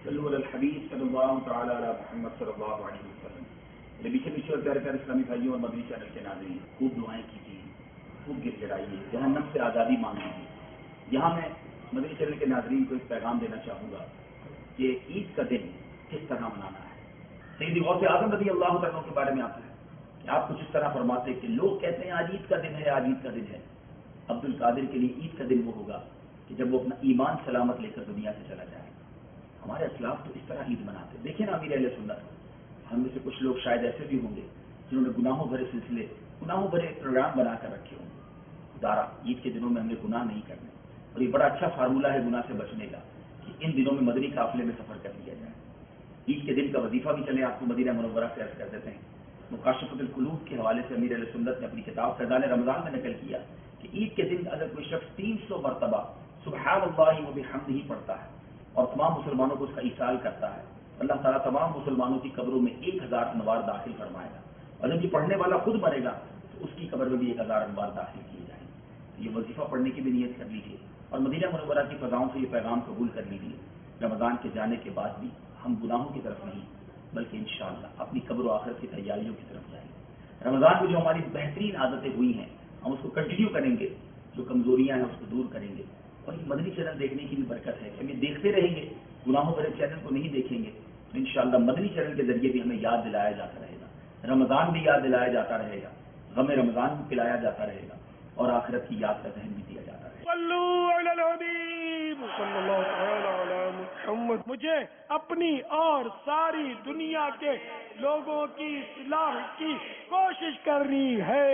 صلو علی الحبیب صلی اللہ تعالی علی محمد صلی اللہ علیہ وسلم۔ میرے پیچھے اور پیارے پیارے اسلامی بھائیوں اور مدنی چینل کے ناظرین، خوب دعائیں کیجیے، خوب گر گڑائیے، جہنم سے آزادی مانگیے۔ یہاں میں مدنی چینل کے ناظرین کو ایک پیغام دینا چاہوں گا کہ عید کا دن کس طرح منانا ہے۔ سیدی غوث اعظم رضی اللہ عنہ کے بارے میں آتا ہے کہ آپ کچھ اس طرح فرماتے کہ لوگ کہتے ہیں آج عید کا دن ہے، آج عید کا دن ہے۔ عبد القادر کے لیے عید کا دن وہ ہوگا کہ جب وہ اپنا ایمان سلامت لے کر دنیا سے چلا جائے۔ ہمارے اسلاف تو اس طرح عید مناتے ہیں۔ دیکھیں نا امیر اہل سنت، ہم میں سے کچھ لوگ شاید ایسے بھی ہوں گے جنہوں نے گناہوں بھرے سلسلے، گناہوں بھرے پروگرام بنا کر رکھے ہوں گے۔ خدارا عید کے دنوں میں ہم نے گناہ نہیں کرنے، اور یہ بڑا اچھا فارمولہ ہے گناہ سے بچنے کا کہ ان دنوں میں مدنی قافلے میں سفر کر لیا جائے۔ عید کے دن کا وظیفہ بھی چلے، آپ کو مدینہ منورہ سے عرض کر دیتے ہیں۔ مکاشفۃ القلوب کے حوالے سے امیر اہل سنت نے اپنی کتاب فیضان رمضان میں نقل کیا کہ عید کے دن اگر کوئی شخص 300 مرتبہ سبحان اللہ و بحمدہ پڑھتا ہے اور تمام مسلمانوں کو اس کا ایصال کرتا ہے، اللہ تعالیٰ تمام مسلمانوں کی قبروں میں 1000 انوار داخل فرمائے گا، اور جب یہ پڑھنے والا خود مرے گا تو اس کی قبر میں بھی 1000 انوار داخل کیے جائیں گے۔ یہ وظیفہ پڑھنے کی بھی نیت کر لیجیے اور مدینہ منورہ کی فضاؤں سے یہ پیغام قبول کر لیجیے۔ رمضان کے جانے کے بعد بھی ہم گناہوں کی طرف نہیں بلکہ انشاءاللہ اپنی قبر و آخرت کی تیاریوں کی طرف جائیں گے۔ رمضان میں جو ہماری بہترین عادتیں ہوئی ہیں ہم اس کو کنٹینیو کریں گے، جو کمزوریاں ہیں اس کو دور کریں گے، اور یہ مدنی چینل دیکھنے کی بھی برکت ہے کہ ہم یہ دیکھتے رہیں گے، گناہوں بھرے چینل کو نہیں دیکھیں گے تو انشاءاللہ مدنی چینل کے ذریعے بھی ہمیں یاد دلایا جاتا رہے گا، رمضان بھی یاد دلایا جاتا رہے گا، غم رمضان بھی پلایا جاتا رہے گا، اور آخرت کی یاد کا ذہن بھی دیا جاتا رہے گا۔ صلو علی الحبیب صلی اللہ تعالی علی محمد۔ مجھے اپنی اور ساری دنیا کے لوگوں کی اصلاح کی کوشش کرنی ہے۔